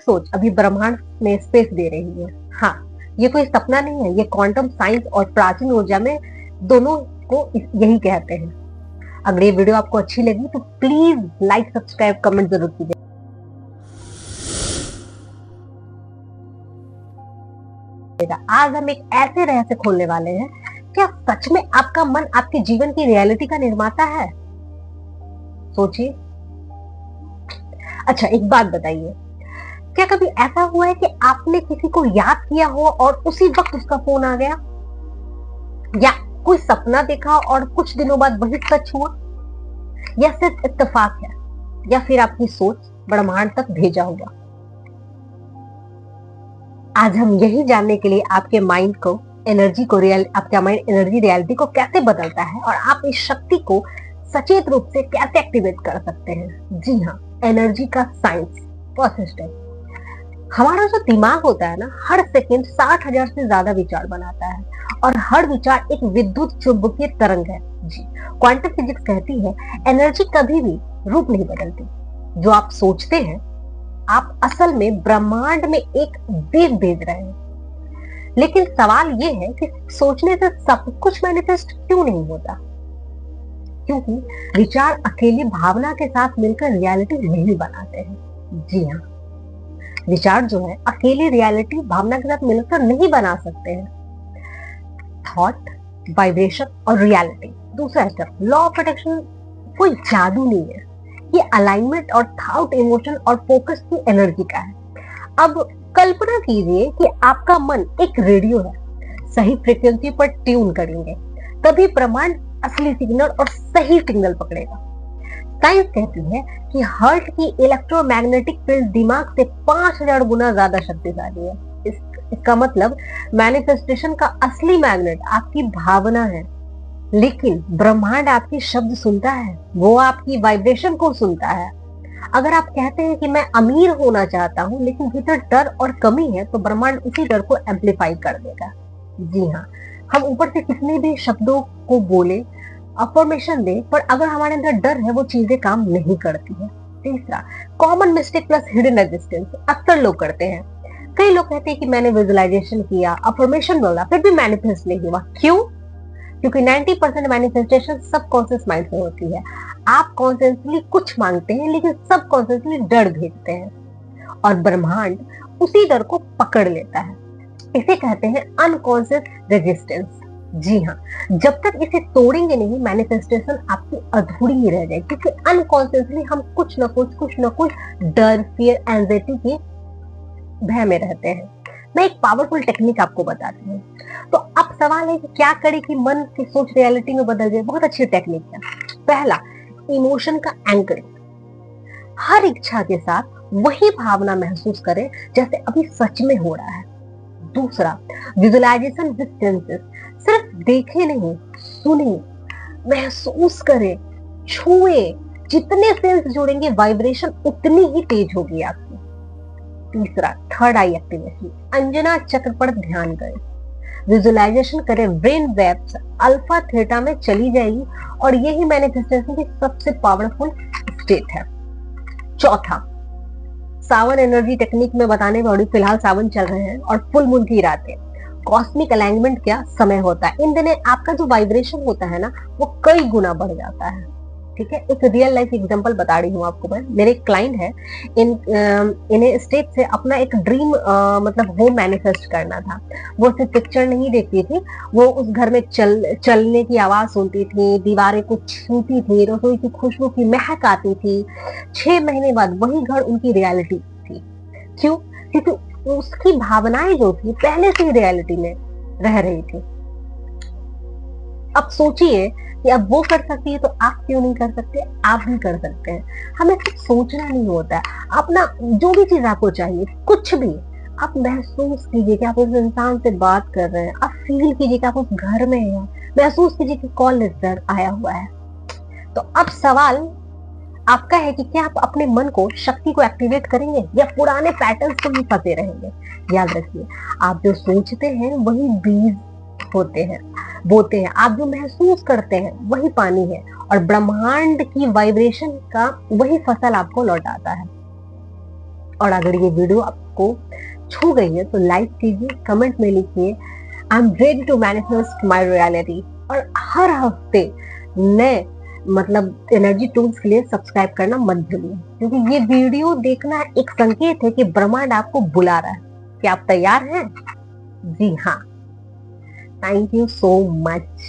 सोच अभी ब्रह्मांड में स्पेस दे रही है। हाँ, ये कोई सपना नहीं है, ये क्वांटम साइंस और प्राचीन ऊर्जा में दोनों को यही कहते हैं। अगर ये वीडियो आपको अच्छी लगी तो प्लीज लाइक, सब्सक्राइब, कमेंट जरूर कीजिए। आज हम एक ऐसे रहस्य खोलने वाले हैं, क्या सच में आपका मन आपके जीवन की रियलिटी का निर्माता है? सोचिए। अच्छा, एक बात बताइए, क्या कभी ऐसा हुआ है कि आपने किसी को याद किया हो और उसी वक्त उसका फोन आ गया, या कोई सपना देखा और कुछ दिनों बाद वही सच हुआ, या सिर्फ इत्तेफाक है, या फिर आपकी सोच ब्रह्मांड तक भेजा हुआ? आज हम यही जानने के लिए आपके माइंड को आपका माइंड एनर्जी रियलिटी को कैसे बदलता है और आप इस शक्ति को सचेत रूप से कैसे एक्टिवेट कर सकते हैं। जी हाँ, एनर्जी का साइंस। फर्स्ट स्टेप, हमारा जो दिमाग होता है ना, हर सेकंड 60,000 से ज्यादा विचार बनाता है और हर विचार एक विद्युत चुंबकीय तरंग है। जी, क्वांटम फिजिक्स कहती है एनर्जी कभी भी रूप नहीं बदलती। जो आप सोचते हैं, आप असल में ब्रह्मांड में एक वेव भेज रहे हैं। लेकिन सवाल ये है कि सोचने से सब कुछ मैनिफेस्ट क्यों नहीं होता? क्योंकि विचार अकेली भावना के साथ मिलकर रियलिटी नहीं बनाते हैं। जी हाँ, विचार जो है अकेली रियलिटी भावना के साथ मिलकर नहीं बना सकते हैं। थॉट, वाइब्रेशन और रियलिटी। दूसरा स्टेप, लॉ ऑफ अट्रैक्शन कोई जादू नहीं है, ये अलाइनमेंट और थॉट, इमोशन और फोकस की एनर्जी का है। अब कल्पना कीजिए कि आपका मन एक रेडियो है, सही फ्रीक्वेंसी पर ट्यून करेंगे तभी ब्रह्मांड असली सिग्नल और सही सिग्नल पकड़ेगा। साइंस कहती है कि हार्ट की इलेक्ट्रोमैग्नेटिक फील्ड दिमाग से 5000 गुना ज्यादा शक्तिशाली है। इसका मतलब मैनिफेस्टेशन का असली मैग्नेट आपकी भावना है, लेकिन ब्रह्मांड आपके शब्द सुनता है, वो आपकी वाइब्रेशन को सुनता है। अगर आप कहते हैं कि मैं अमीर होना चाहता हूं लेकिन भीतर डर और कमी है, तो ब्रह्मांड उसी डर को एम्पलीफाई कर देगा। जी हाँ, हम ऊपर से कितने भी शब्दों को बोले, अफर्मेशन दे, पर अगर हमारे अंदर डर है, वो चीजें काम नहीं करती है। तीसरा, common mistake plus hidden resistance अक्सर लोग करते हैं। कई लोग कहते हैं कि मैंने विजुअलाइजेशन किया, अफर्मेशन बोला, फिर भी मैनिफेस्ट नहीं हुआ। क्यों? क्योंकि 90% मैनिफेस्टेशन सबकॉन्शियस माइंड से होती है। आप कॉन्शियसली कुछ मांगते हैं लेकिन सबकॉन्शियसली डर भेजते हैं और ब्रह्मांड उसी डर को पकड़ लेता है। इसे कहते हैं अनकॉन्शियस रेजिस्टेंस। जी हाँ, जब तक इसे तोड़ेंगे नहीं, मैनिफेस्टेशन आपकी अधूरी ही रह जाएगी, क्योंकि अनकॉन्शियसली हम कुछ न कुछ डर, फियर, एंजाइटी के भय में रहते हैं। मैं एक पावरफुल टेक्निक आपको बताती हूँ। तो अब सवाल है कि क्या करें कि मन की सोच रियलिटी में बदल जाए? बहुत अच्छी टेक्निक है। पहला, इमोशन का एंकरिंग। हर इच्छा के साथ वही भावना महसूस करें जैसे अभी सच में हो रहा है। दूसरा, विजुअलाइजेशन विद सेंसेस। सिर्फ देखे नहीं, सुने, महसूस करें, छुए। जितने सेंस जोड़ेंगे, वाइब्रेशन उतनी ही तेज होगी आपकी। तीसरा, थर्ड आई एक्टिवेशन। अंजना चक्र पर ध्यान करें, विजुअलाइजेशन करें, ब्रेन वेव्स अल्फा थीटा में चली जाएगी और यही मैनिफेस्टेशन की सबसे पावरफुल स्टेट है। चौथा, सावन एनर्जी टेक्निक में बताने वाली, फिलहाल सावन चल रहे हैं और फुल मून की रातें, कॉस्मिक अलाइनमेंट क्या समय होता है। इन दिनों आपका जो वाइब्रेशन होता है ना, वो कई गुना बढ़ जाता है। ठीक है, एक रियल लाइफ एग्जांपल बता रही हूँ आपको मैं। मेरे एक क्लाइंट है, इन्हें स्टेट से अपना एक ड्रीम मतलब होम मैनिफेस्ट करना था। वो सिर्फ पिक्चर नहीं देखती थी, वो उस घर में चलने की आवाज सुनती थी, दीवारें को छूती थी, रसोई की खुशबू की महक आती थी। 6 महीने बाद वही घर उनकी रियलिटी थी। क्यों? क्योंकि उसकी भावनाएं जो थी पहले से ही रियलिटी में रह रही थी। अब सोचिए कि अब वो कर सकती है तो आप क्यों नहीं कर सकते? आप भी कर सकते हैं। हमें सिर्फ सोचना नहीं होता है, अपना जो भी चीज आपको चाहिए, कुछ भी आप महसूस कीजिए कि आप उस इंसान से बात कर रहे हैं, आप फील कीजिए कि आप उस घर में हैं, महसूस कीजिए कि कॉल लेटर आया हुआ है। तो अब सवाल आपका है कि क्या आप अपने मन को, शक्ति को एक्टिवेट करेंगे या पुराने पैटर्न्स को ही फंसे रहेंगे? याद रखिए, आप जो सोचते हैं वही बीज होते हैं, बोते हैं। आप जो महसूस करते हैं वही पानी है और ब्रह्मांड की वाइब्रेशन का वही फसल आपको लौटाता है। और अगर ये वीडियो आपको छू गई है तो लाइक कीजिए, कमेंट में लिखिए I am ready to manifest my reality. और हर हफ्ते नए मतलब एनर्जी टूल्स के लिए सब्सक्राइब करना मत भूलिए, क्योंकि ये वीडियो देखना एक संकेत है कि ब्रह्मांड आपको बुला रहा है। क्या आप तैयार हैं? जी हाँ। Thank you so much.